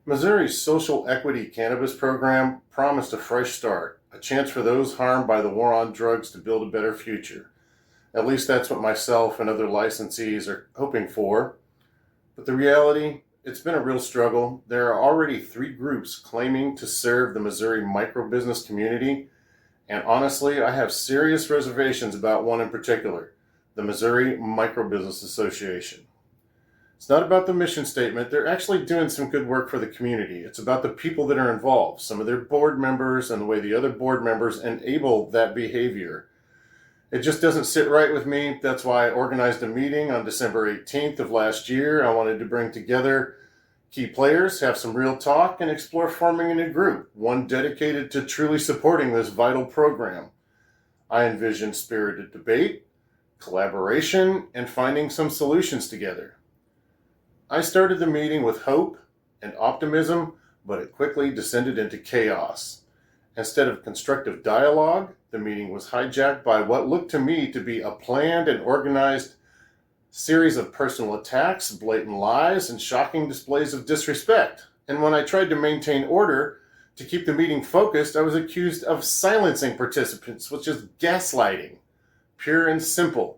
Missouri's social equity cannabis program promised a fresh start, a chance for those harmed by the war on drugs to build a better future. At least that's what myself and other licensees are hoping for. But the reality, it's been a real struggle. There are already 3 groups claiming to serve the Missouri microbusiness community, and honestly, I have serious reservations about one in particular, the Missouri Microbusiness Association. It's not about the mission statement. They're actually doing some good work for the community. It's about the people that are involved, some of their board members, and the way the other board members enable that behavior. It just doesn't sit right with me. That's why I organized a meeting on December 18th of last year. I wanted to bring together key players, have some real talk, and explore forming a new group, one dedicated to truly supporting this vital program. I envision spirited debate, collaboration, and finding some solutions together. I started the meeting with hope and optimism, but it quickly descended into chaos. Instead of constructive dialogue, the meeting was hijacked by what looked to me to be a planned and organized series of personal attacks, blatant lies, and shocking displays of disrespect. And when I tried to maintain order to keep the meeting focused, I was accused of silencing participants, which is gaslighting, pure and simple.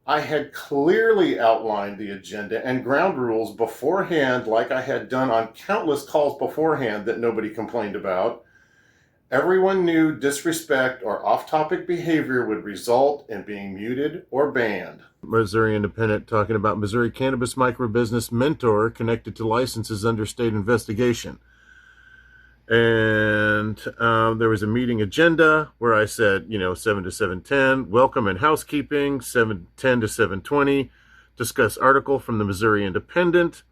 I had clearly outlined the agenda and ground rules beforehand, like I had done on countless calls beforehand that nobody complained about. Everyone knew disrespect or off-topic behavior would result in being muted or banned. Missouri Independent talking about Missouri Cannabis Microbusiness Mentor connected to licenses under state investigation. And there was a meeting agenda where I said, 7 to 7:10, welcome and housekeeping, 7:10 to 7:20, discuss article from the Missouri Independent,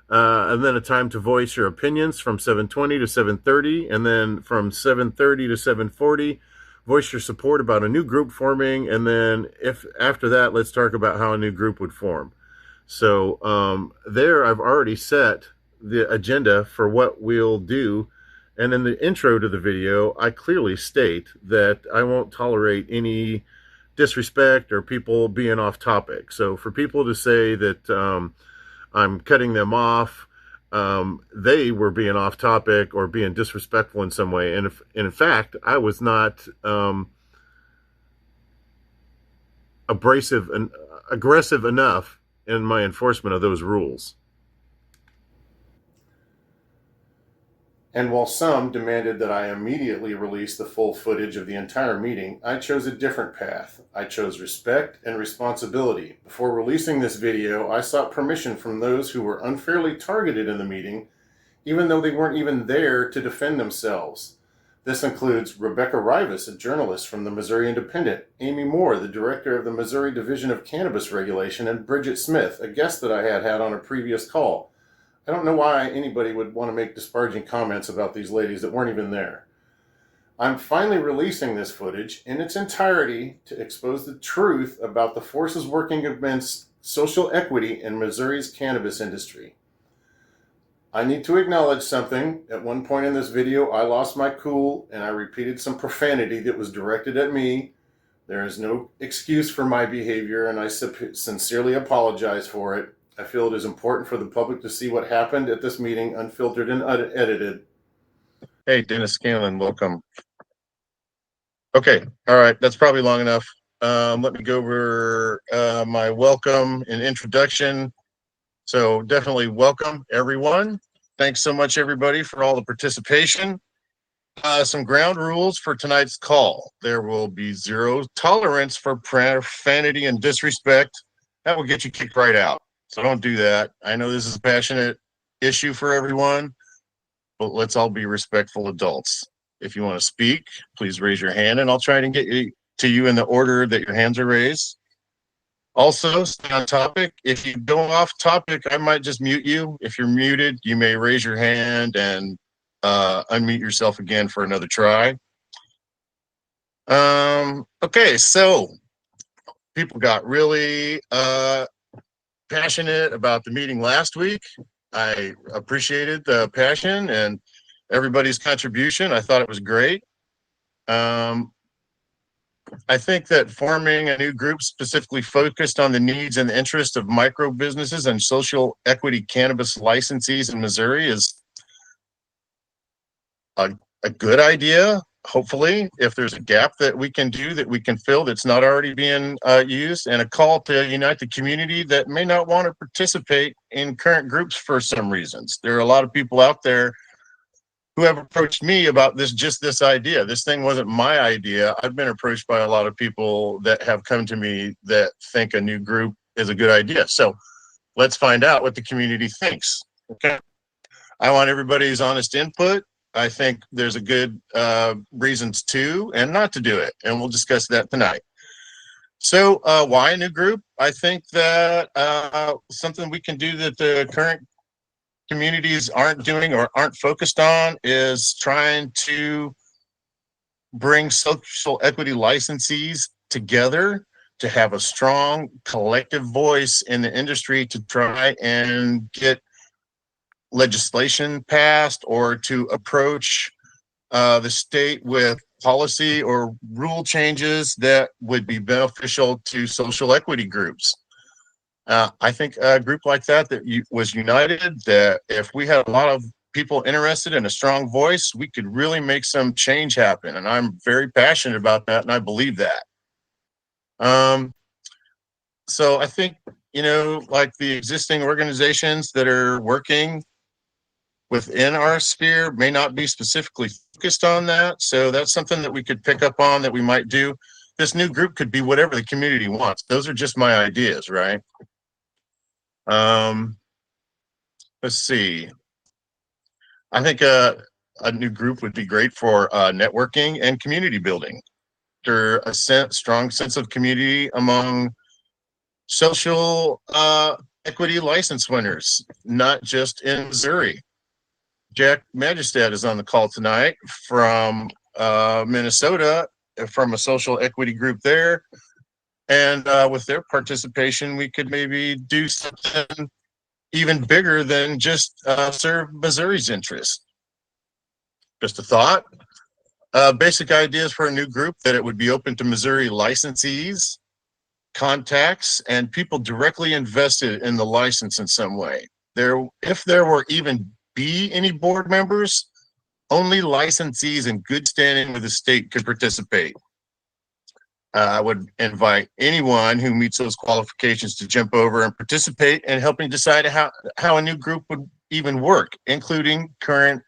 and then a time to voice your opinions from 7:20 to 7:30, and then from 7:30 to 7:40, voice your support about a new group forming, and then if after that, let's talk about how a new group would form. So there I've already set the agenda for what we'll do. And in the intro to the video, I clearly state that I won't tolerate any disrespect or people being off topic. So for people to say that I'm cutting them off, they were being off topic or being disrespectful in some way. And in fact, I was not abrasive and aggressive enough in my enforcement of those rules. And while some demanded that I immediately release the full footage of the entire meeting, I chose a different path. I chose respect and responsibility. Before releasing this video, I sought permission from those who were unfairly targeted in the meeting, even though they weren't even there to defend themselves. This includes Rebecca Rivas, a journalist from the Missouri Independent, Amy Moore, the director of the Missouri Division of Cannabis Regulation, and Bridget Smith, a guest that I had on a previous call. I don't know why anybody would want to make disparaging comments about these ladies that weren't even there. I'm finally releasing this footage in its entirety to expose the truth about the forces working against social equity in Missouri's cannabis industry. I need to acknowledge something. At one point in this video, I lost my cool and I repeated some profanity that was directed at me. There is no excuse for my behavior, and I sincerely apologize for it. I feel it is important for the public to see what happened at this meeting, unfiltered and unedited. Hey, Dennis Scanlon, welcome. Okay, all right, that's probably long enough. Let me go over my welcome and introduction. So definitely welcome, everyone. Thanks so much, everybody, for all the participation. Some ground rules for tonight's call. There will be zero tolerance for profanity and disrespect. That will get you kicked right out. So don't do that. I know this is a passionate issue for everyone, but let's all be respectful adults. If you want to speak, please raise your hand and I'll try to get to you in the order that your hands are raised. Also, stay on topic. If you go off topic, I might just mute you. If you're muted, you may raise your hand and unmute yourself again for another try. Okay, so people got really passionate about the meeting last week. I appreciated the passion and everybody's contribution. I thought it was great. I think that forming a new group specifically focused on the needs and the interests of micro businesses and social equity cannabis licensees in Missouri is a good idea. Hopefully, if there's a gap that we can do that we can fill that's not already being used, and a call to unite the community that may not want to participate in current groups for some reasons. There are a lot of people out there who have approached me about this idea. This thing wasn't my idea. I've been approached by a lot of people that have come to me that think a new group is a good idea. So let's find out what the community thinks. Okay. I want everybody's honest input. I think there's a good reasons to and not to do it, and we'll discuss that tonight. So why a new group? I think that something we can do that the current communities aren't doing or aren't focused on is trying to bring social equity licensees together to have a strong collective voice in the industry to try and get legislation passed or to approach the state with policy or rule changes that would be beneficial to social equity groups. I think a group like that was united, that if we had a lot of people interested in a strong voice, we could really make some change happen. And I'm very passionate about that, and I believe that. So I think, like the existing organizations that are working within our sphere may not be specifically focused on that. So that's something that we could pick up on that we might do. This new group could be whatever the community wants. Those are just my ideas, right? Let's see. I think a new group would be great for networking and community building. There's a strong sense of community among social equity license winners, not just in Missouri. Jack Magistad is on the call tonight from Minnesota, from a social equity group there. And with their participation, we could maybe do something even bigger than just serve Missouri's interests. Just a thought. Basic ideas for a new group: that it would be open to Missouri licensees, contacts, and people directly invested in the license in some way. If there were even be any board members, only licensees in good standing with the state could participate. I would invite anyone who meets those qualifications to jump over and participate in helping decide how a new group would even work, including current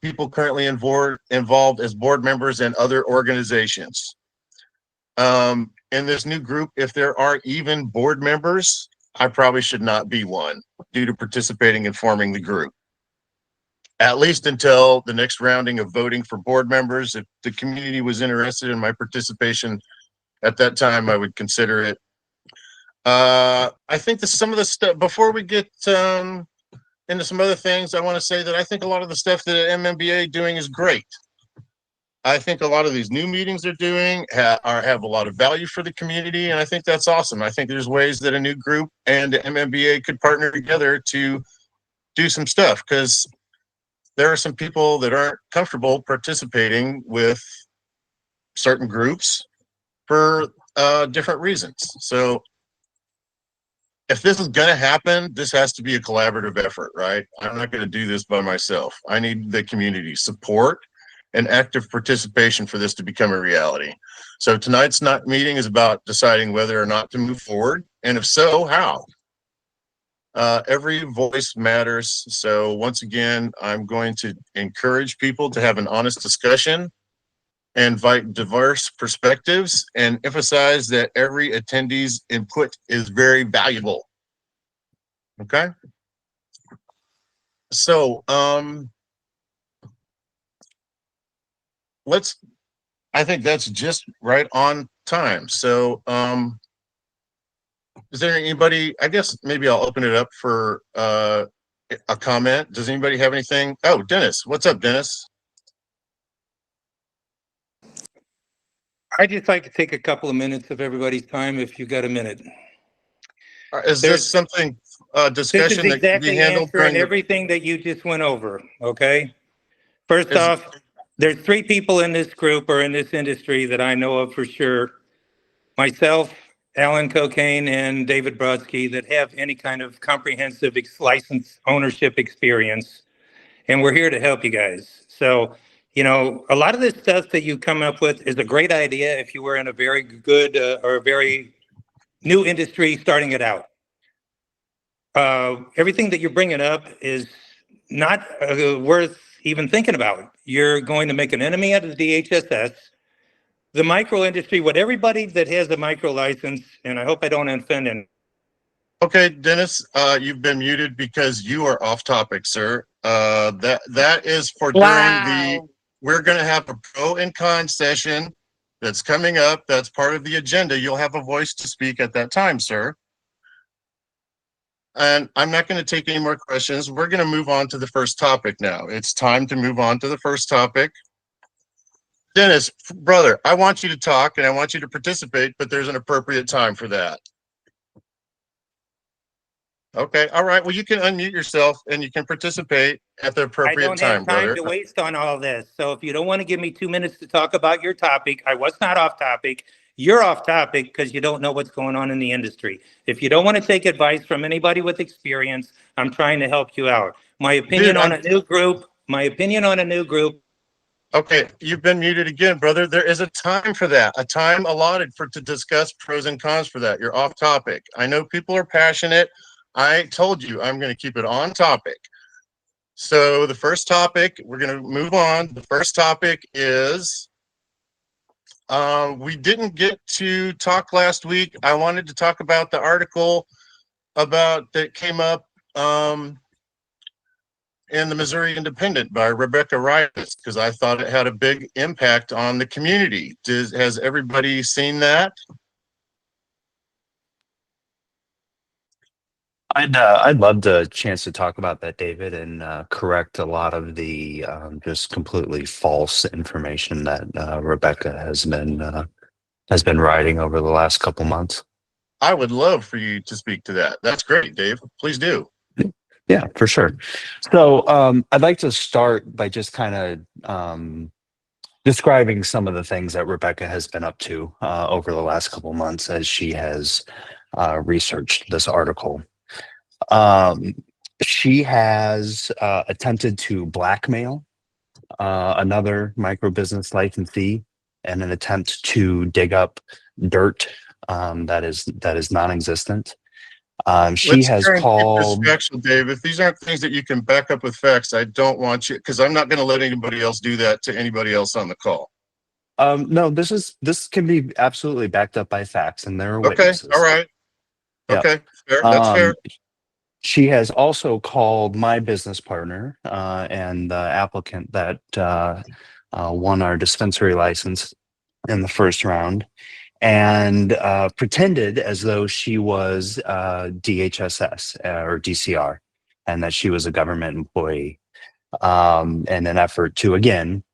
people currently involved as board members and other organizations. In this new group, if there are even board members, I probably should not be one due to participating and forming the group. At least until the next rounding of voting for board members. If the community was interested in my participation at that time, I would consider it. I think that some of the stuff, before we get into some other things, I want to say that I think a lot of the stuff that MMBA doing is great. I think a lot of these new meetings they're doing have a lot of value for the community, and I think that's awesome. I think there's ways that a new group and the MMBA could partner together to do some stuff, because there are some people that aren't comfortable participating with certain groups for different reasons. So if this is going to happen, this has to be a collaborative effort, right? I'm not going to do this by myself. I need the community support and active participation for this to become a reality. So tonight's meeting is about deciding whether or not to move forward, and if so, how. Every voice matters. So once again, I'm going to encourage people to have an honest discussion, invite diverse perspectives, and emphasize that every attendee's input is very valuable. Okay? So I think that's just right on time. So is there anybody, I guess maybe I'll open it up for a comment. Does anybody have anything? Oh, Dennis. What's up, Dennis? I'd just like to take a couple of minutes of everybody's time if you got a minute. Is this something, discussion that can be handled during everything that you just went over, okay? First off, there's 3 people in this group or in this industry that I know of for sure. Myself, Alan Cocaine, and David Brodsky, that have any kind of comprehensive license ownership experience. and we're here to help you guys. So, you know, a lot of this stuff that you come up with is a great idea if you were in a very good or a very new industry starting it out. Everything that you're bringing up is not worth even thinking about. You're going to make an enemy out of the DHSS. The micro industry, what everybody that has a micro license, and I hope I don't offend anyone. Okay, Dennis, you've been muted because you are off topic, sir. That is for during the. We're going to have a pro and con session that's coming up. That's part of the agenda. You'll have a voice to speak at that time, sir. And I'm not going to take any more questions. We're going to move on to the first topic now. It's time to move on to the first topic. Dennis, brother, I want you to talk and I want you to participate, but there's an appropriate time for that. Okay, all right. Well, you can unmute yourself and you can participate at the appropriate time, brother. I don't have time to waste on all this. So if you don't want to give me 2 minutes to talk about your topic, I was not off topic. You're off topic because you don't know what's going on in the industry. If you don't want to take advice from anybody with experience, I'm trying to help you out. My opinion on a new group. Okay, you've been muted again, brother. There is a time for that, a time allotted to discuss pros and cons for that. You're off topic. I know people are passionate. I told you I'm going to keep it on topic. So the first topic, we're going to move on. The first topic is, we didn't get to talk last week. I wanted to talk about the article that came up in the Missouri Independent by Rebecca Rice, because I thought it had a big impact on the community. Has everybody seen that? I'd love the chance to talk about that, David, and correct a lot of the just completely false information that Rebecca has been writing over the last couple months. I would love for you to speak to that. That's great, Dave. Please do. Yeah, for sure. So I'd like to start by just kind of describing some of the things that Rebecca has been up to over the last couple months as she has researched this article. She has attempted to blackmail another microbusiness licensee in an attempt to dig up dirt that is non-existent. She has called. Factual, Dave. If these aren't things that you can back up with facts, I don't want you, because I'm not going to let anybody else do that to anybody else on the call. No, this can be absolutely backed up by facts, and there are witnesses. Okay, all right. Yep. Okay, fair. That's fair. She has also called my business partner and the applicant that won our dispensary license in the first round, and pretended as though she was DHSS or DCR, and that she was a government employee in an effort to, again,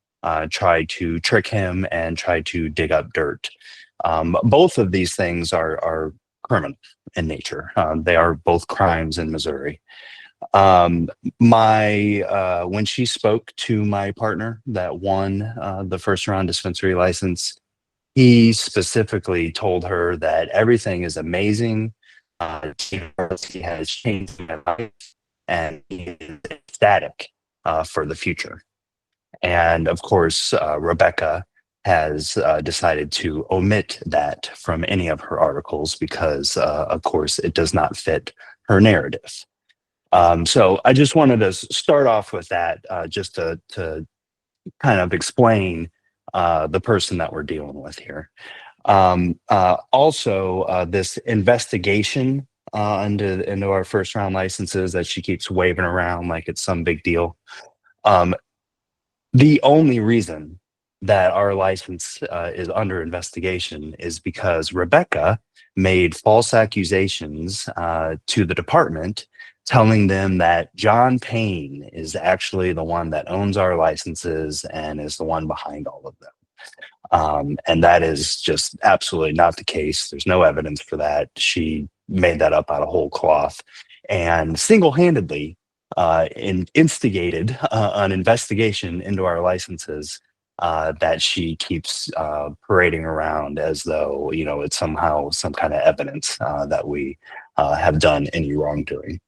try to trick him and try to dig up dirt. Both of these things are criminal in nature. They are both crimes in Missouri. When she spoke to my partner that won the first round dispensary license, he specifically told her that everything is amazing. He has changed my life and he is ecstatic for the future. And of course, Rebecca has decided to omit that from any of her articles because, of course, it does not fit her narrative. So I just wanted to start off with that just to kind of explain the person that we're dealing with here. Also, this investigation into our first round licenses that she keeps waving around like it's some big deal. The only reason that our license is under investigation is because Rebecca made false accusations to the department, telling them that John Payne is actually the one that owns our licenses and is the one behind all of them. And that is just absolutely not the case. There's no evidence for that. She made that up out of whole cloth and single-handedly instigated an investigation into our licenses that she keeps parading around as though, you know, it's somehow some kind of evidence that we have done any wrongdoing.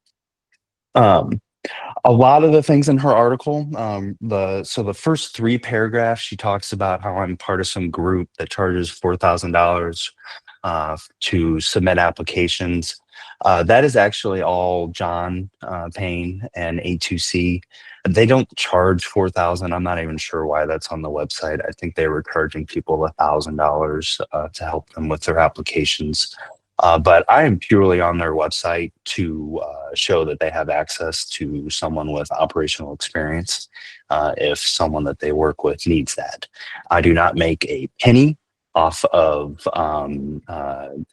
A lot of the things in her article, the first 3 paragraphs, she talks about how I'm part of some group that charges $4,000 to submit applications. That is actually all John Payne and A2C. They don't charge 4,000. I'm not even sure why that's on the website. I think they were charging people $1,000 to help them with their applications. But I am purely on their website to show that they have access to someone with operational experience if someone that they work with needs that. I do not make a penny off of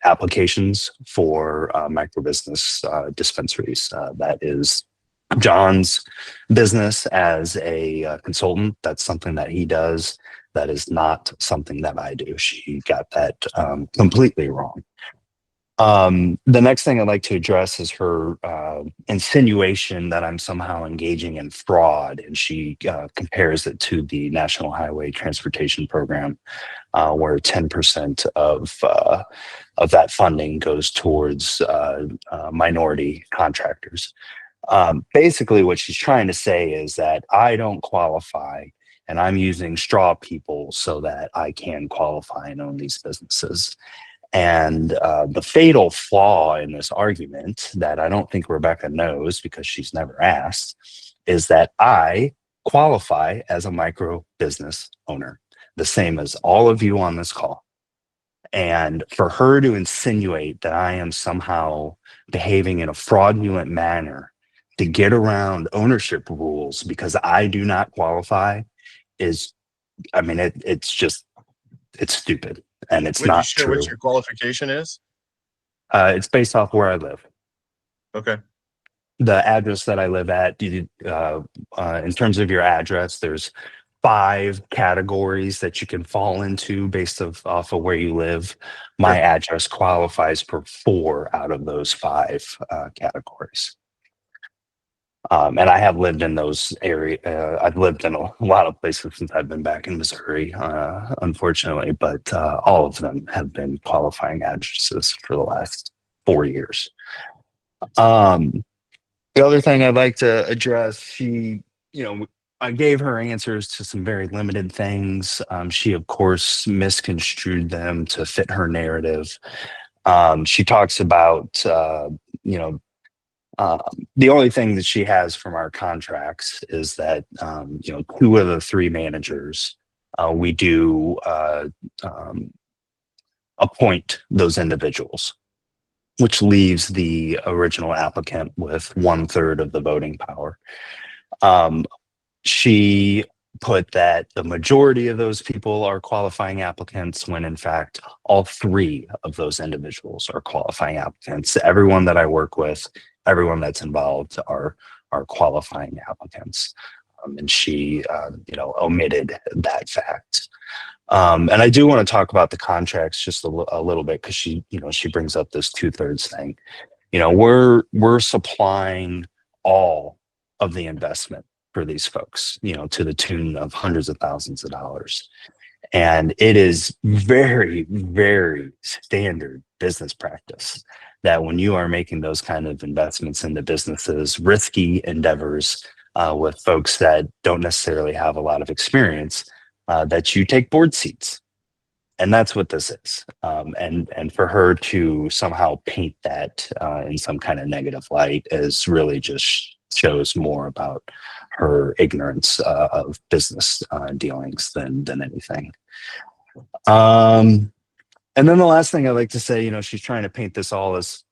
applications for microbusiness dispensaries. That is John's business as a consultant. That's something that he does. That is not something that I do. She got that completely wrong. The next thing I'd like to address is her insinuation that I'm somehow engaging in fraud, and she compares it to the National Highway Transportation Program, where 10% of that funding goes towards minority contractors. Basically, what she's trying to say is that I don't qualify, and I'm using straw people so that I can qualify and own these businesses. And the fatal flaw in this argument that I don't think Rebecca knows because she's never asked is that I qualify as a micro business owner, the same as all of you on this call. And for her to insinuate that I am somehow behaving in a fraudulent manner to get around ownership rules because I do not qualify is, I mean, it's stupid. And it's Would not you share true. what your qualification is? It's based off where I live. Okay. The address that I live at, in terms of your address, there's 5 categories that you can fall into based off of where you live. My address qualifies for 4 out of those 5 categories. And I have lived in those areas. I've lived in a lot of places since I've been back in Missouri, unfortunately, but all of them have been qualifying addresses for the last 4 years. The other thing I'd like to address, I gave her answers to some very limited things. She, of course, misconstrued them to fit her narrative. She talks about, the only thing that she has from our contracts is that 2 of the 3 managers we do appoint those individuals, which leaves the original applicant with 1/3 of the voting power. She put that the majority of those people are qualifying applicants when in fact all 3 of those individuals are qualifying applicants. Everyone that I work with, everyone that's involved are qualifying applicants. And she omitted that fact. And I do want to talk about the contracts just a little bit because she brings up this 2/3 thing. We're supplying all of the investment for these folks, to the tune of hundreds of thousands of dollars. And it is very, very standard business practice that when you are making those kind of investments into businesses, risky endeavors with folks that don't necessarily have a lot of experience, that you take board seats. And that's what this is. And for her to somehow paint that in some kind of negative light is really just shows more about her ignorance of business dealings than anything. And then the last thing I'd like to say, she's trying to paint this all as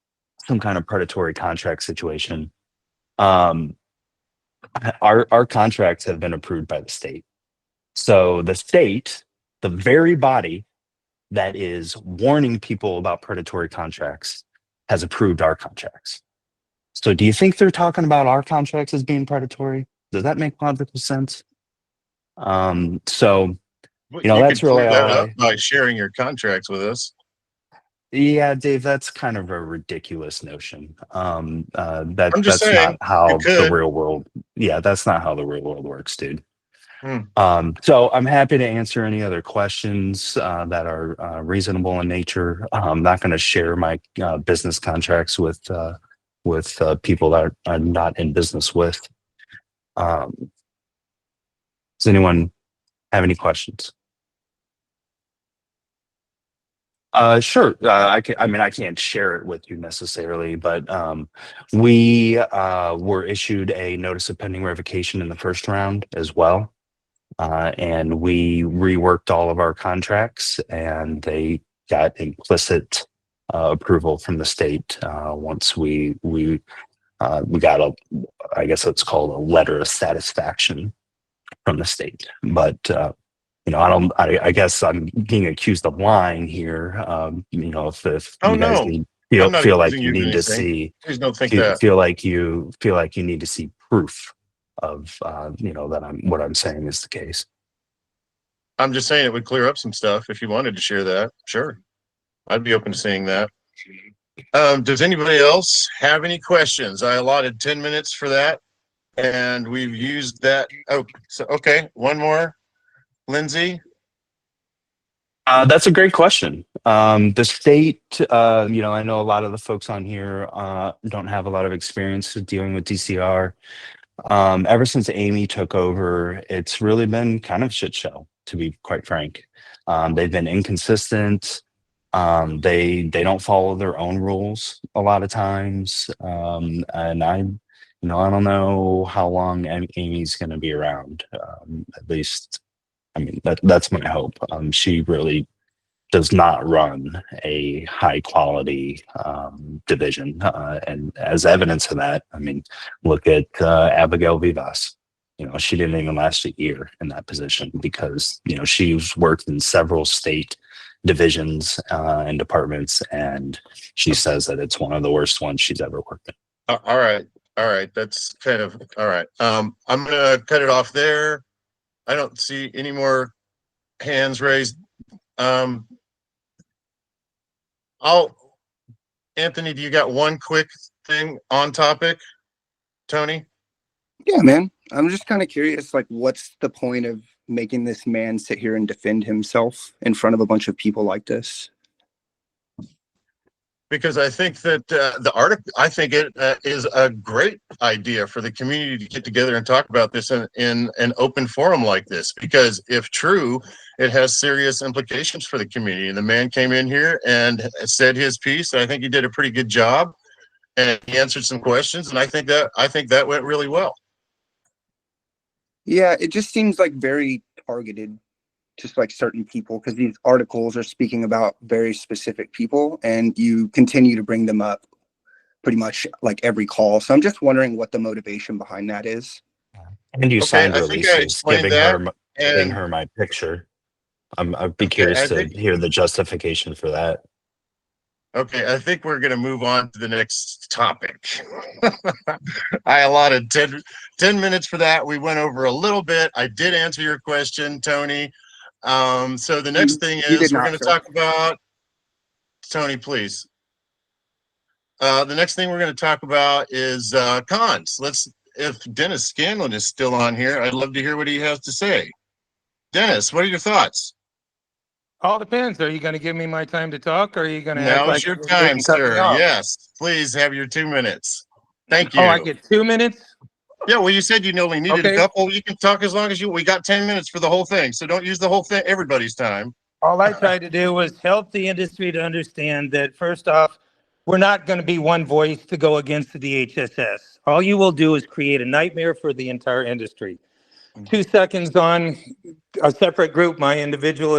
some kind of predatory contract situation. Our contracts have been approved by the state. So the state, the very body that is warning people about predatory contracts, has approved our contracts. So do you think they're talking about our contracts as being predatory? Does that make logical sense? So Well, that's could clear really that all up by sharing your contracts with us. Yeah, Dave, that's kind of a ridiculous notion. I'm just That's saying, not how you the could. real world. Yeah, that's not how the real world works, dude. Hmm. So I'm happy to answer any other questions that are reasonable in nature. I'm not going to share my business contracts with with people that I'm not in business with. Does anyone have any questions? Sure. I can't share it with you necessarily, but we were issued a notice of pending revocation in the first round as well. And we reworked all of our contracts, and they got implicit approval from the state once we got I guess it's called a letter of satisfaction from the state. But I guess I'm being accused of lying here. If Oh, you guys no, I'm not feel like accusing you you of need to anything. see, Please don't think that. feel like you need to see proof of that what I'm saying is the case. I'm just saying it would clear up some stuff if you wanted to share that. Sure. I'd be open to seeing that. Does anybody else have any questions? I allotted 10 minutes for that, and we've used that. Oh, so okay, one more. Lindsay? That's a great question. The state, I know a lot of the folks on here don't have a lot of experience with dealing with DCR. Ever since Amy took over, it's really been kind of shit show, to be quite frank. They've been inconsistent. They don't follow their own rules a lot of times. And I don't know how long Amy's going to be around. At least, I mean, that's my hope. She really does not run a high quality division. And as evidence of that, I mean, look at Abigail Vivas. She didn't even last a year in that position because, she's worked in several state divisions and departments, and she says that it's one of the worst ones she's ever worked in. All right. That's kind of all right. I'm gonna cut it off there. I don't see any more hands raised. Anthony, do you got one quick thing on topic? Tony? Yeah, man. I'm just kind of curious, like, what's the point of making this man sit here and defend himself in front of a bunch of people like this? Because I think that the article, I think it is a great idea for the community to get together and talk about this in an open forum like this. Because if true, it has serious implications for the community. And the man came in here and said his piece. I think he did a pretty good job, and he answered some questions. And I think that went really well. Yeah, it just seems like very targeted, just like certain people, because these articles are speaking about very specific people, and you continue to bring them up pretty much like every call. So I'm just wondering what the motivation behind that is. And you signed I think I releases explained giving that. her my picture. I'd be curious to hear the justification for that. Okay, I think we're going to move on to the next topic. I allotted 10 minutes for that. We went over a little bit. I did answer your question, Tony. So the next thing is we're going to talk about, Tony, please. The next thing we're going to talk about is cons. If Dennis Scanlon is still on here, I'd love to hear what he has to say. Dennis, what are your thoughts? All depends. Are you going to give me my time to talk, or are you going to act Now's like your you're time, gonna cut me sir. off? Yes, please have your 2 minutes. Thank you. Oh, I get 2 minutes? Yeah, well, you said you only needed Okay. a couple. You can talk as long as we got 10 minutes for the whole thing. So don't use the whole thing, everybody's time. All I tried to do was help the industry to understand that, first off, we're not going to be one voice to go against the DHSS. All you will do is create a nightmare for the entire industry. 2 seconds on a separate group, my individual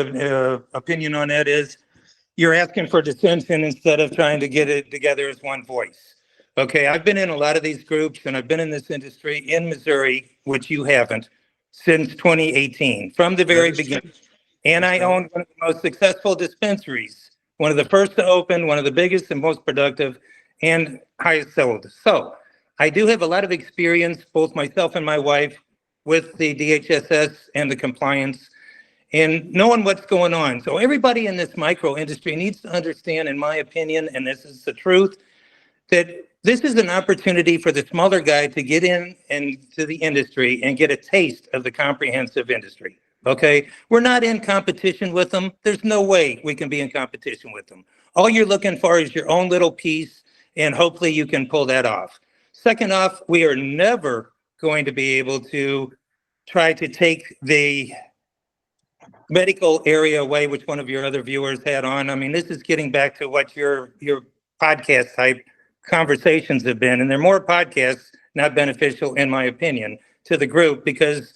opinion on that is you're asking for dissension instead of trying to get it together as one voice. Okay, I've been in a lot of these groups, and I've been in this industry in Missouri, which you haven't, since 2018, from the very beginning. And I own one of the most successful dispensaries, one of the first to open, one of the biggest and most productive and highest sold. So I do have a lot of experience, both myself and my wife, with the DHSS and the compliance and knowing what's going on. So everybody in this micro industry needs to understand, in my opinion, and this is the truth, that this is an opportunity for the smaller guy to get in into the industry and get a taste of the comprehensive industry. Okay, we're not in competition with them. There's no way we can be in competition with them. All you're looking for is your own little piece, and hopefully you can pull that off. Second off, we are never going to be able to try to take the medical area away, which one of your other viewers had on. I mean, this is getting back to what your podcast type conversations have been, and they're more podcasts not beneficial, in my opinion, to the group, because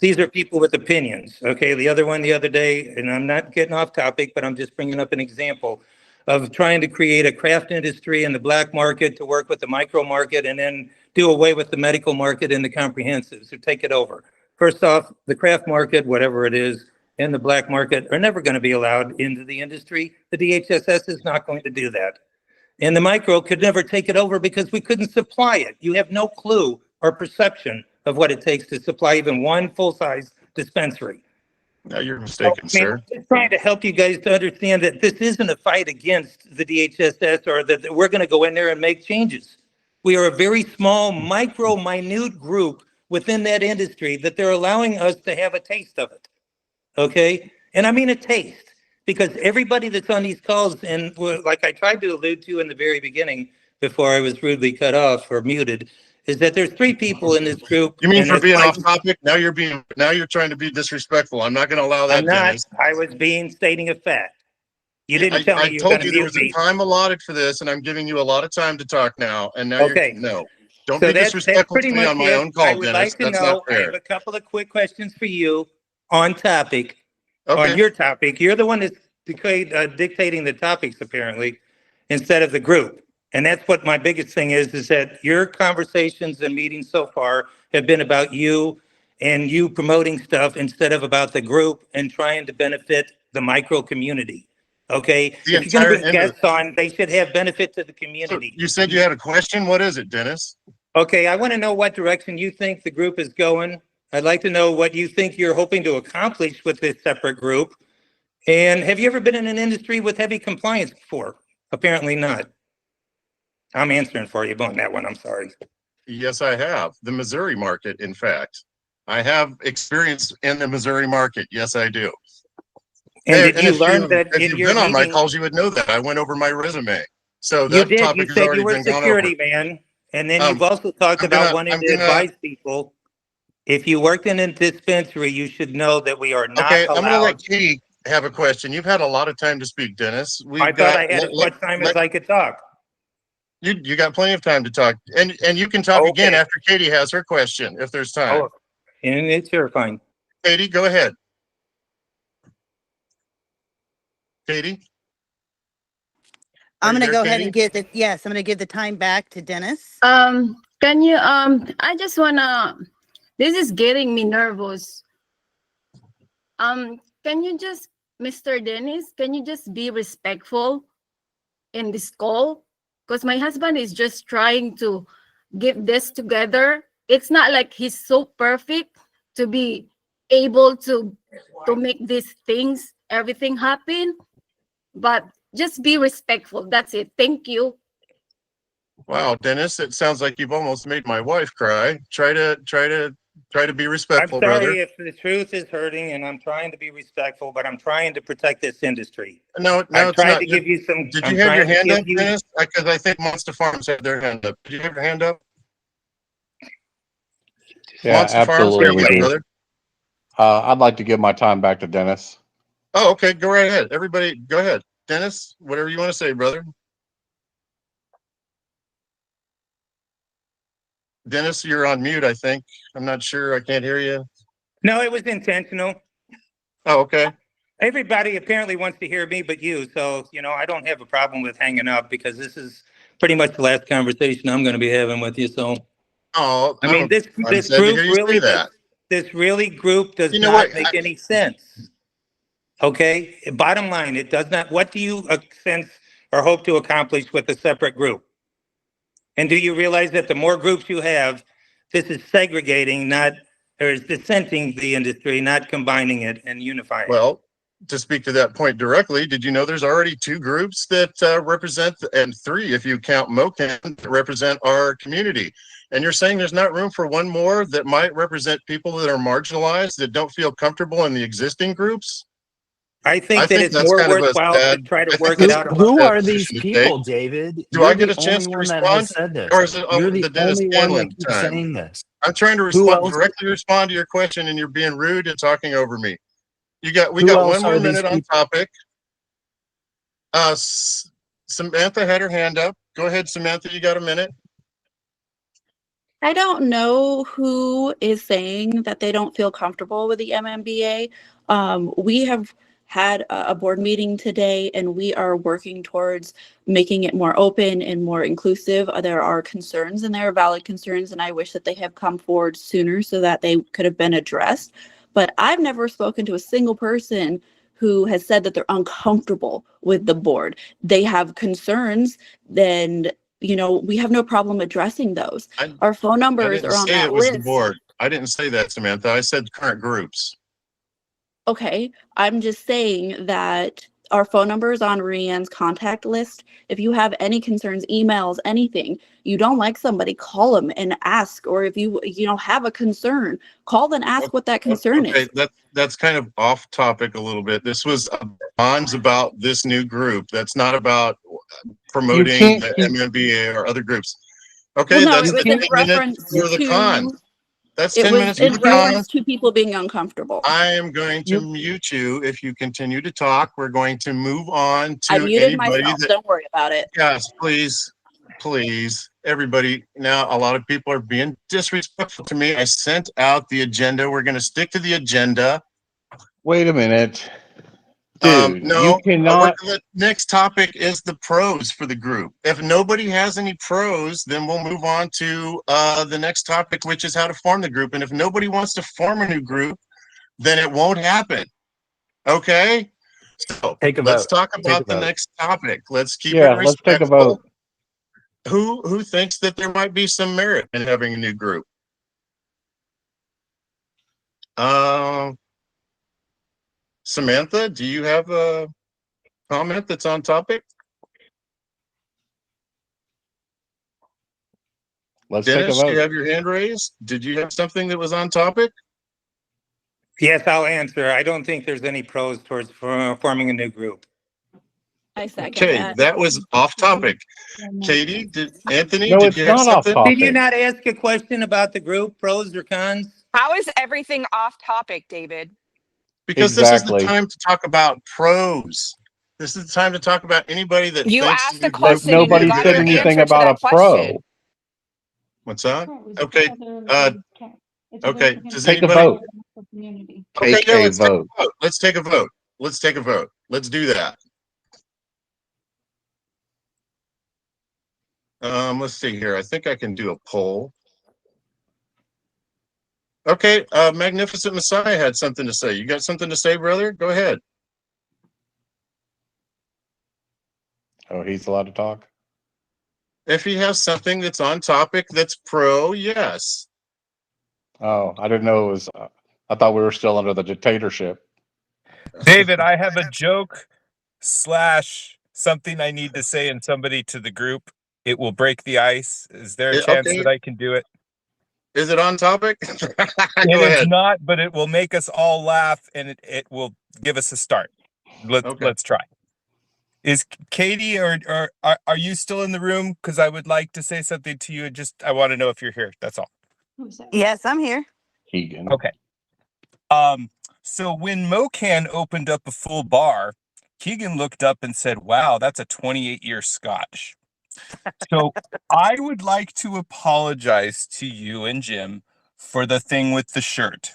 these are people with opinions. Okay, the other one the other day, and I'm not getting off topic, but I'm just bringing up an example of trying to create a craft industry in the black market to work with the micro market and then do away with the medical market and the comprehensives, or take it over. First off, the craft market, whatever it is, and the black market are never going to be allowed into the industry. The DHSS is not going to do that. And the micro could never take it over because we couldn't supply it. You have no clue or perception of what it takes to supply even one full-size dispensary. No, you're mistaken, sir. I'm just trying to help you guys to understand that this isn't a fight against the DHSS or that we're going to go in there and make changes. We are a very small, micro, minute group within that industry that they're allowing us to have a taste of it. Okay? And I mean a taste, because everybody that's on these calls, and like I tried to allude to in the very beginning before I was rudely cut off or muted, is that there's 3 people in this group. You mean for being off topic? Now you're trying to be disrespectful. I'm not going to allow that. I'm not. Dennis. I was stating a fact. You didn't tell me you were told going you to there was mute me. a time allotted for this, and I'm giving you a lot of time to talk now. And now Okay. no. Don't So be that's disrespectful to pretty me much on my it. own call, I would Dennis. like to That's know, not I have fair. a couple of quick questions for you on topic, Okay. on your topic. You're the one that's dictating the topics, apparently, instead of the group. And that's what my biggest thing is that your conversations and meetings so far have been about you and you promoting stuff instead of about the group and trying to benefit the micro community. Okay? The If you're going to bring entire guests on, they should have benefit to the So community. you said you had a question. What is it, Dennis? Okay, I want to know what direction you think the group is going. I'd like to know what you think you're hoping to accomplish with this separate group. And have you ever been in an industry with heavy compliance before? Apparently not. I'm answering for you on that one. I'm sorry. Yes, I have. The Missouri market, in fact. I have experience in the Missouri market. Yes, I do. And did you learn that if in you've your been on my meeting? calls, you would know that. I went over my resume. So You that did. topic You has said already you were a been gone over. security man. And then you've also talked I'm about gonna- wanting I'm to gonna- advise people. If you worked in a dispensary, you should know that we are not Okay, I'm going to allowed. let Katie have a question. You've had a lot of time to speak, Dennis. I thought I had as much time as I could talk. You got plenty of time to talk, and you can talk again Okay. after Katie has her question if there's time. Oh, and it's terrifying. Katie, go ahead. Katie, I'm you gonna there, go ahead Katie? and give the, yes, I'm gonna give the time back to Dennis. Can you, I just wanna, this is getting me nervous. Can you just, Mr. Dennis, can you just be respectful in this call? Because my husband is just trying to get this together. It's not like he's so perfect to be able to make these things, everything happen, but just be respectful. That's it. Thank you. Wow, Dennis, it sounds like you've almost made my wife cry. Try to be I'm respectful, sorry brother. if the truth is hurting, and I'm trying to be respectful, but I'm trying to protect this industry. No, I'm it's trying not. to give you some. Did I'm you have your trying to hand give up, you- Dennis? Because I think Monster Farms had their hand up. Did you have your hand up? Yeah, Monster Farms, what do you got, absolutely. brother? I'd like to give my time back to Dennis. Oh, okay, go right ahead. Everybody, go ahead. Dennis, whatever you want to say, brother. Dennis, you're on mute, I think. I'm not sure. I can't hear you. No, it was intentional. Oh, okay. Everybody apparently wants to hear me, but you. So, I don't have a problem with hanging up because this is pretty much the last conversation I'm going to be having with you. So, Oh, I mean, this I'm this sad to group hear you say really that. this really group does You know not what? make any sense. Okay, bottom line, it does not. What do you sense or hope to accomplish with a separate group? And do you realize that the more groups you have, this is segregating, not, or is dissenting the industry, not combining it and unifying it? Well, to speak to that point directly, did you know there's already 2 groups that represent, and 3 if you count MOCAN, that represent our community? And you're saying there's not room for one more that might represent people that are marginalized, that don't feel comfortable in the existing groups? I I think that think it's that's more kind of a worthwhile to sad, try to I think work it that's Who out kind of among. who a sad are these position to take. people, David? Do I You're get the a chance only to one that has respond? said this. Or is it You're the the Dennis only one that Scanlon keeps time? saying this. I'm trying to Who respond, else? directly respond to your question, and you're being rude and talking over me. We Who got else one more are these minute on people? topic. Samantha had her hand up. Go ahead, Samantha, you got a minute. I don't know who is saying that they don't feel comfortable with the MMBA. We have had a board meeting today and we are working towards making it more open and more inclusive. There are concerns and there are valid concerns, and I wish that they have come forward sooner so that they could have been addressed. But I've never spoken to a single person who has said that they're uncomfortable with the board. They have concerns, then we have no problem addressing those. I, Our phone I numbers didn't are on say it that was the list. board. I didn't say that, Samantha. I said current groups. Okay, I'm just saying that our phone number is on Rianne's contact list. If you have any concerns, emails, anything, you don't like somebody, call them and ask. Or if you have a concern, call and ask what that concern Okay, is. that's kind of off topic a little bit. This was bonds about this new group. That's not about promoting can't the keep- MMBA or other groups. Well, Okay, no, that's it was the in 10 minutes reference for the con. to That's it 10 was minutes for in the reference con. to people being uncomfortable. I am going to mute you if you continue to talk. We're going to move on I to muted anybody myself. that, Don't worry about it. yes, please, everybody. Now, a lot of people are being disrespectful to me. I sent out the agenda. We're going to stick to the agenda. Wait a minute. Dude, No, you cannot. the next topic is the pros for the group. If nobody has any pros, then we'll move on to the next topic, which is how to form the group. And if nobody wants to form a new group, then it won't happen. Okay? So Take a let's vote. talk Take about a the vote. next topic. Let's keep Yeah, it let's take a respectful. vote. Who thinks that there might be some merit in having a new group? Samantha, do you have a comment that's on topic? Let's take a Dennis, you vote. have your hand raised. Did you have something that was on topic? Yes, I'll answer. I don't think there's any pros towards forming a new group. I second Okay, that. that was off topic. Katie, Anthony, No, did it's you have not off something? topic. Did you not ask a question about the group, pros or cons? How is everything off topic, David? Because this is the Exactly. time to talk about pros. This is the time to talk about anybody that You thinks asked the a new group But question would and be you a nobody got good said an idea. anything answer to about a that question. pro. What's that? Okay. Okay. Does Take a anybody? vote. Okay, Take yeah, a let's take vote. a vote. Let's take a vote. Let's take a vote. Let's do that. Let's see here. I think I can do a poll. Okay, Magnificent Messiah had something to say. You got something to say, brother? Go ahead. Oh, he's allowed to talk? If he has something that's on topic that's pro, yes. Oh, I didn't know it was. I thought we were still under the dictatorship. David, I have a joke slash something I need to say and somebody to the group. It will break the ice. Is there a chance Okay. that I can do it? Is it on topic? It Go is ahead. not, but it will make us all laugh and it will give us a start. Let's try. Is Katie or are you still in the room? Because I would like to say something to you. I want to know if you're here. That's all. Yes, I'm here. Keegan. Okay. So when Mocan opened up a full bar, Keegan looked up and said, "Wow, that's a 28-year Scotch." So I would like to apologize to you and Jim for the thing with the shirt,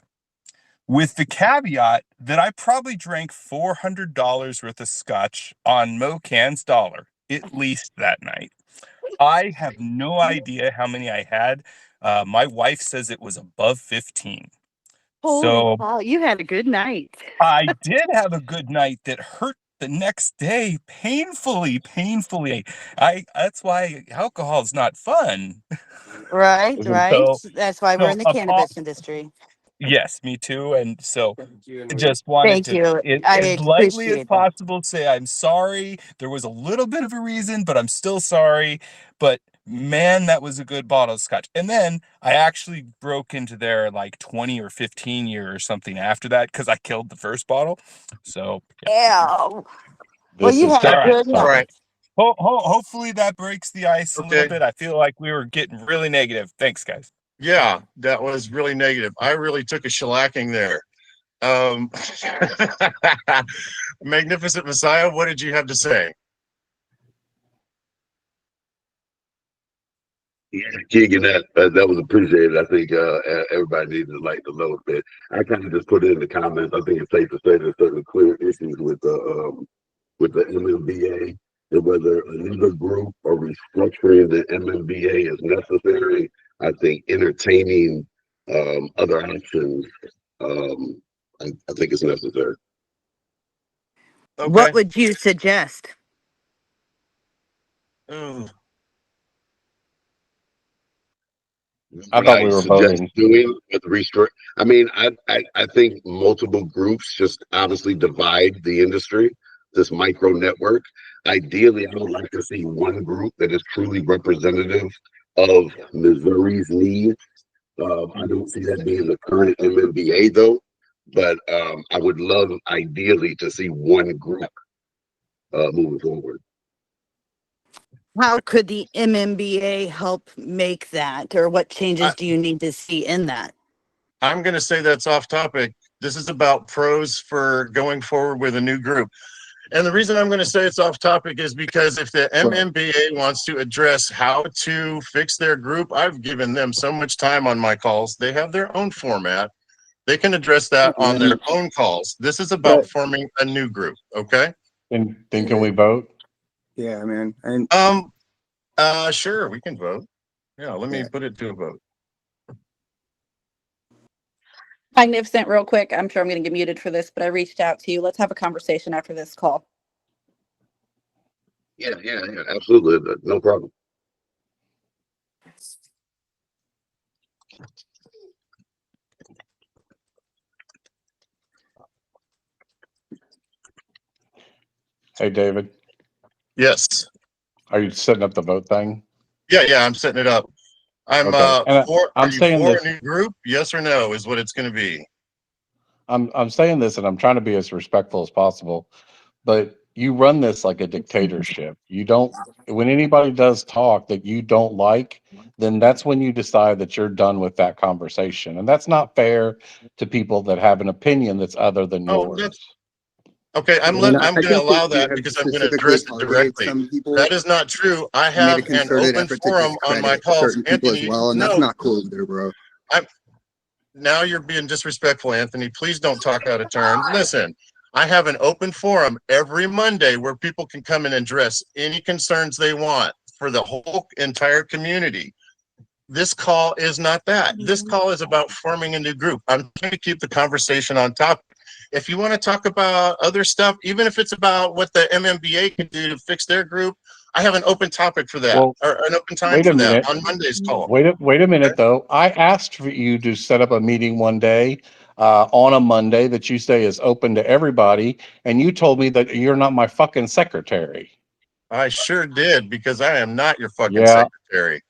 with the caveat that I probably drank $400 worth of Scotch on Mocan's dollar, at least that night. I have no idea how many I had. My wife says it was above 15. So Wow, you had a good night. I did have a good night that hurt the next day painfully. That's why alcohol is not fun. Right. So, That's why we're in the cannabis industry. yes, me too. And so I just wanted Thank to, you. I as lightly as appreciate that. possible, say I'm sorry. There was a little bit of a reason, but I'm still sorry. But Man, that was a good bottle of scotch. And then I actually broke into their like 20 or 15 year or something after that because I killed the first bottle. So Ew. Well, This you is had a all right. good All night. right. Hopefully that breaks the ice a little Okay. bit. I feel like we were getting really negative. Thanks, guys. Yeah, that was really negative. I really took a shellacking there. Um, Magnificent Messiah, what did you have to say? Yeah, Keegan, that was appreciated. I think everybody needed to lighten the load a bit. I kind of just put it in the comments. I think it's safe to say there's certain clear issues with the MMBA, and whether another group or restructuring the MMBA is necessary. I think entertaining other options, I think it's necessary. Okay. What would you suggest? Ooh. I thought we were voting. Doing with restrict. I mean, I think multiple groups just obviously divide the industry, this micro network. Ideally, I would like to see one group that is truly representative of Missouri's needs. I don't see that being the current MMBA though, but I would love ideally to see one group moving forward. How could the MMBA help make that, or what changes do you need to see in that? I'm going to say that's off topic. This is about pros for going forward with a new group. And the reason I'm going to say it's off topic is because if the MMBA wants to address how to fix their group, I've given them so much time on my calls. They have their own format. They can address that on their own calls. This is about forming a new group. Okay. And then can we vote? Yeah, man. And sure, we can vote. Yeah, let me put it to a vote. Magnificent, real quick. I'm sure I'm going to get muted for this, but I reached out to you. Let's have a conversation after this call. Yeah, absolutely, no problem. Hey, David, Yes. are you setting up the vote thing? Yeah, I'm setting it up. I'm Okay. And for. I'm Are you saying for this. a new group? Yes or no is what it's going to be. I'm saying this, and I'm trying to be as respectful as possible. But you run this like a dictatorship. You don't. When anybody does talk that you don't like, then that's when you decide that you're done with that conversation, and that's not fair to people that have an opinion that's other than Oh, yours. that's okay. I'm I going to think allow that you that have because I'm going to specifically address it targeted directly. some people. That is not true. I You made a have an concerted open effort to forum on my discredit calls. certain people as Anthony, well, and that's no, not cool either, bro. now you're being disrespectful, Anthony. Please don't talk out of turn. Listen, I have an open forum every Monday where people can come and address any concerns they want for the whole entire community. This call is not that. This call is about forming a new group. I'm trying to keep the conversation on topic. If you want to talk about other stuff, even if it's about what the MMBA can do to fix their group, I have an open topic for that, Well, or an open time wait for a that minute. on Monday's call. Wait a minute, though. I asked for you to set up a meeting one day on a Monday that you say is open to everybody, and you told me that you're not my fucking secretary. I sure did, because I am not your fucking Yeah, secretary.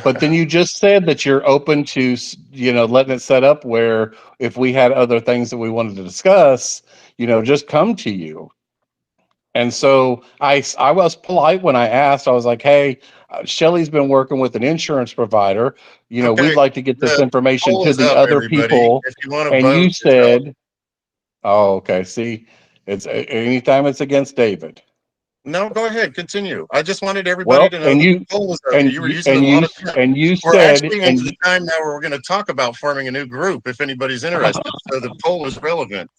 but then you just said that you're open to, letting it set up where if we had other things that we wanted to discuss, just come to you. And so I was polite when I asked. I was like, "Hey, Shelly's been working with an insurance provider. We'd Okay, like to get this the information poll to is the up, other everybody. people." If you want to And vote, you it's up. said, "Oh, okay. See, it's anytime it's against David." No, go ahead, continue. I just wanted everybody Well, to know that the poll was up. You were using a lot of time. you We're said, actually into the time now where we're going to talk about forming a new group if anybody's interested. So the poll is relevant.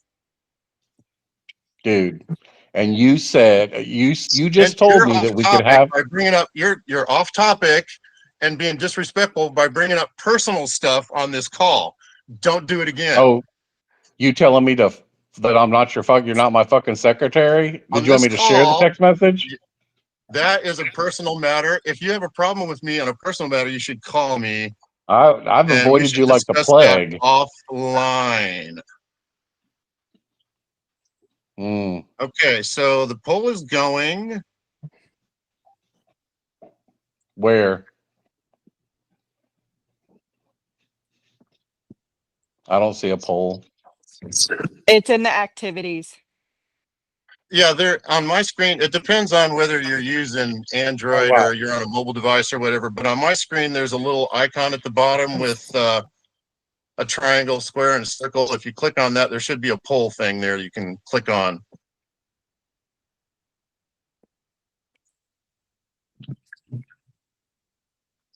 dude, and you said you And just told you're me off that we could topic have. by bringing up you're off topic and being disrespectful by bringing up personal stuff on this call. Don't do it again. Oh, you telling me that I'm not you're not my fucking secretary? Did On you want this me to share the call, text message? that is a personal matter. If you have a problem with me on a personal matter, you should call me I've and we avoided should you like the discuss that plague. offline. Mm. Okay, so the poll is going. Where? I don't see a poll. It's in the activities. Yeah, there on my screen, it depends on whether you're using Android or you're on a mobile device or whatever. But on my screen, there's a little icon at the bottom with a triangle, square, and a circle. If you click on that, there should be a poll thing there you can click on.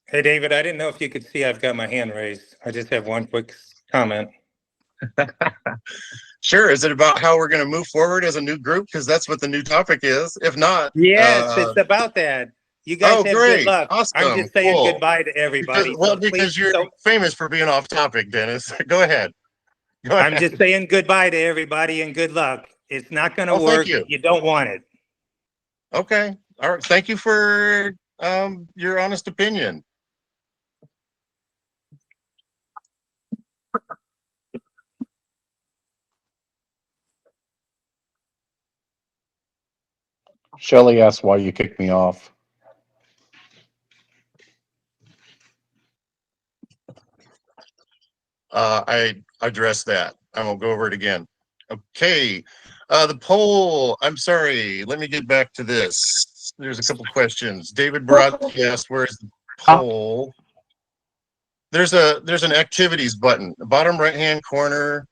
Hey, David, I didn't know if you could see I've got my hand raised. I just have one quick comment. Sure. Is it about how we're going to move forward as a new group? Because that's what the new topic is. If not, Yes, it's about that. You guys have great. good luck. Awesome. I'm just saying Cool. goodbye to everybody. Because you're famous for being off topic, Dennis. Go ahead. I'm just saying goodbye to everybody and good luck. It's not going to work. You don't want it. Okay. All right. Thank you for your honest opinion. Shelly asked why you kicked me off. I addressed that. I won't go over it again. Okay. The poll. I'm sorry. Let me get back to this. There's a couple questions. David broadcast. Where's the poll? There's an activities button, the bottom right hand corner.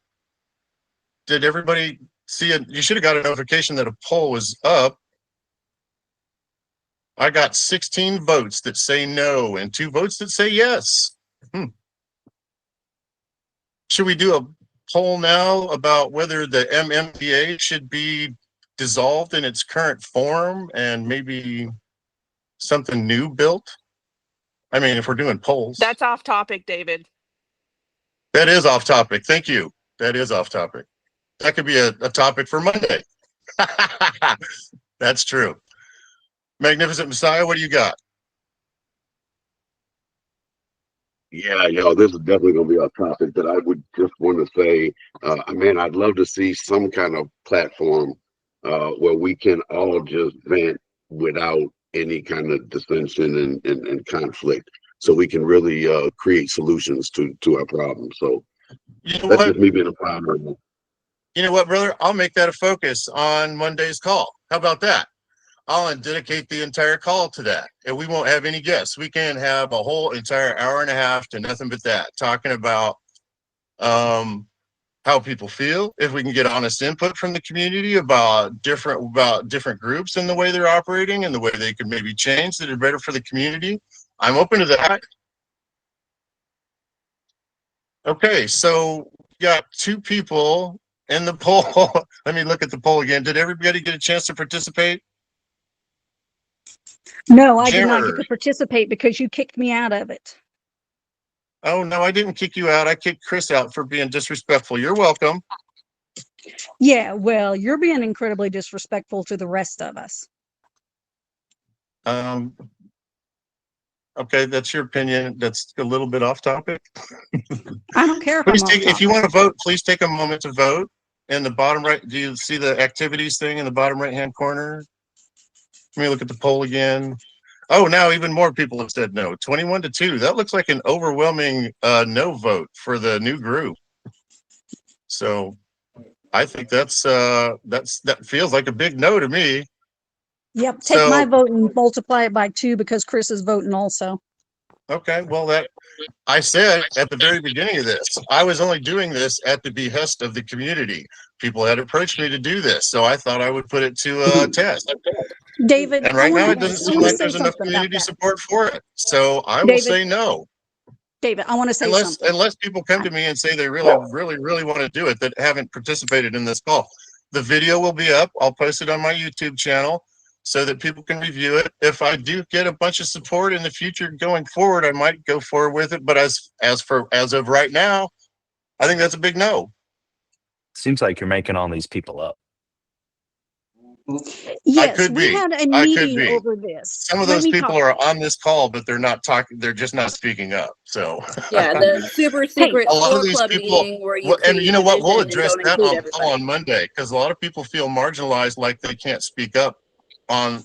Did everybody see it? You should have got a notification that a poll was up. I got 16 votes that say no and 2 votes that say yes. Should we do a poll now about whether the MMBA should be dissolved in its current form and maybe something new built? I mean, if we're doing polls. That's off topic, David. That is off topic. Thank you. That is off topic. That could be a topic for Monday. That's true. Magnificent Messiah, what do you got? Yeah, this is definitely going to be a topic that I would just want to say, man, I'd love to see some kind of platform where we can all just vent without any kind of dissension and conflict, so we can really create solutions to our problems. So that's just me being a farmer. You know what, brother? I'll make that a focus on Monday's call. How about that? I'll dedicate the entire call to that, and we won't have any guests. We can have a whole entire hour and a half to nothing but that, talking about how people feel. If we can get honest input from the community about different groups and the way they're operating and the way they could maybe change that are better for the community, I'm open to that. Okay, so we got 2 people in the poll. Let me look at the poll again. Did everybody get a chance to participate? No, I did not get to participate because you kicked me out of it. Oh, no, I didn't kick you out. I kicked Chris out for being disrespectful. You're welcome. Yeah, well, you're being incredibly disrespectful to the rest of us. Okay, that's your opinion. That's a little bit off topic. I don't care If you want to vote, please take a moment to vote. In the bottom right, do you see the activities thing in the bottom right-hand corner? Let me look at the poll again. Oh, now even more people have said no. 21-2. That looks like an overwhelming no vote for the new group. So I think that feels like a big no to me. Yep, take my vote and multiply it by 2 because Chris is voting also. Okay, well, that I said at the very beginning of this, I was only doing this at the behest of the community. People had approached me to do this, so I thought I would put it to a test. David, and right now it doesn't seem like there's enough community support for it. So I will say no. David, I want to say something. Unless people come to me and say they really want to do it that haven't participated in this call. The video will be up. I'll post it on my YouTube channel so that people can review it. If I do get a bunch of support in the future going forward, I might go forward with it. But as of right now, I think that's a big no. Seems like you're making all these people up. Yes, we had a meeting over this. Some of those people are on this call, but they're not talking. They're just not speaking up. So yeah, the super secret a lot of these club people, meeting where you and you know what? We'll address that on Monday because a lot of people feel marginalized, like they can't speak up on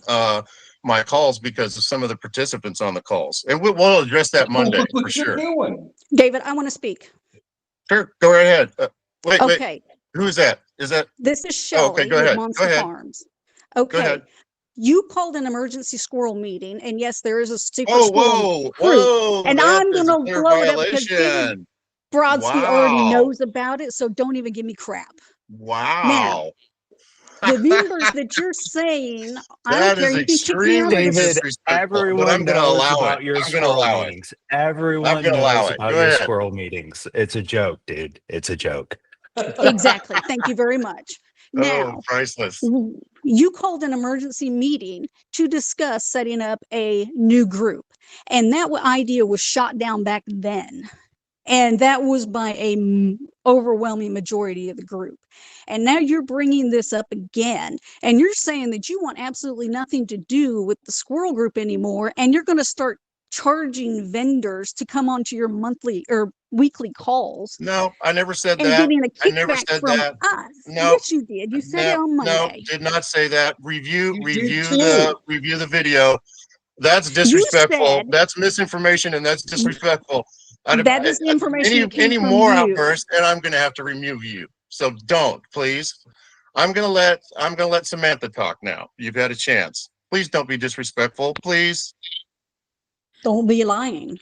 my calls because of some of the participants on the calls. And we'll address that Monday for sure. David, I want to speak. Sure, go right ahead. Wait. Okay. Who is that? Is that? This is Oh, okay, Shelley go with ahead. Monster Go ahead. Farms. Go Okay. ahead. You called an emergency squirrel meeting, and yes, there is a super Oh, squirrel group. And that I'm is a gonna clear blow it up because David violation. Brodsky already Wow. knows about it, so don't even give me crap. Now, Wow. the numbers that you're saying, I don't That care. is You can kick me out of extremely this. David, disrespectful, but everyone I'm going to knows allow it. about your I'm going to squirrel allow it. meetings. I'm Everyone going to allow knows it. about Go your ahead. squirrel meetings. It's a joke, dude. It's a joke. Exactly. Thank you very much. Oh, Now, priceless. you called an emergency meeting to discuss setting up a new group, and that idea was shot down back then. And that was by a overwhelming majority of the group. And now you're bringing this up again, and you're saying that you want absolutely nothing to do with the squirrel group anymore, and you're going to start charging vendors to come onto your monthly or weekly calls No, I never said and that. getting a I never kickback said from that. us. No, Yes, you did. You said it on no, Monday. did not say that. Review too. the video. That's You disrespectful. said That's misinformation, and that's disrespectful. that is the information that came Any from more you. outbursts, and I'm going to have to remove you. So don't, please. I'm going to let Samantha talk now. You've had a chance. Please don't be disrespectful, please. Don't be lying.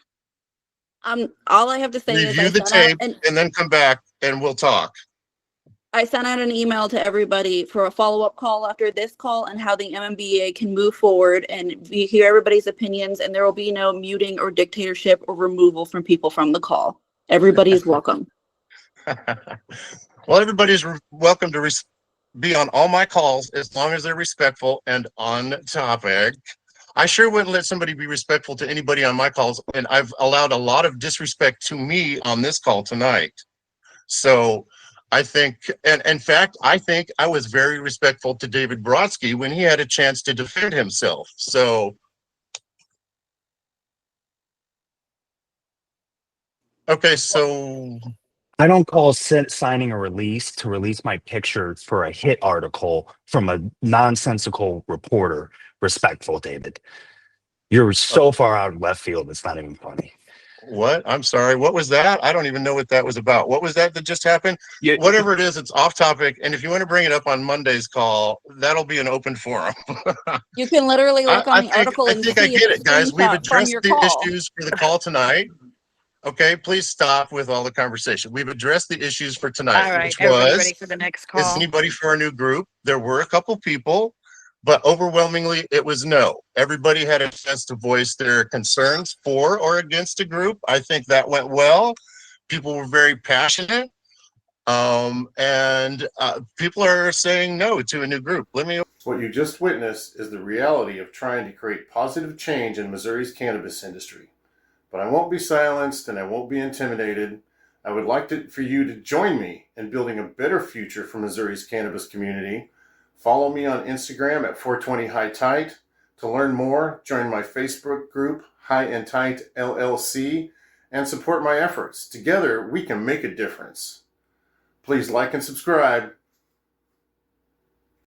All I have to say is Review the tape and then come back and we'll talk. I sent out an email to everybody for a follow-up call after this call and how the MMBA can move forward, and we hear everybody's opinions, and there will be no muting or dictatorship or removal from people from the call. Everybody's welcome. Well, everybody's welcome to be on all my calls as long as they're respectful and on topic. I sure wouldn't let somebody be respectful to anybody on my calls, and I've allowed a lot of disrespect to me on this call tonight. So I think, and in fact, I think I was very respectful to David Brodsky when he had a chance to defend himself. So, okay, so I don't call signing a release to release my picture for a hit article from a nonsensical reporter respectful, David. You're so far out of left field, it's not even funny. what? I'm sorry. What was that? I don't even know what that was about. What was that just happened? Yeah. Whatever it is, it's off topic. And if you want to bring it up on Monday's call, that'll be an open forum. You can literally look on the article and I see get it's it, a guys. We've screenshot from addressed your the call. issues for the call tonight. Okay, please stop with all the conversation. We've addressed the issues for tonight, All right, which everybody was, ready for the next is call? anybody for our new group? There were a couple people, but overwhelmingly it was no. Everybody had a chance to voice their concerns for or against a group. I think that went well. People were very passionate. And people are saying no to a new group. What you just witnessed is the reality of trying to create positive change in Missouri's cannabis industry. But I won't be silenced and I won't be intimidated. I would like for you to join me in building a better future for Missouri's cannabis community. Follow me on Instagram at 420 High Tight. To learn more, join my Facebook group, High and Tight LLC, and support my efforts. Together, we can make a difference. Please like and subscribe.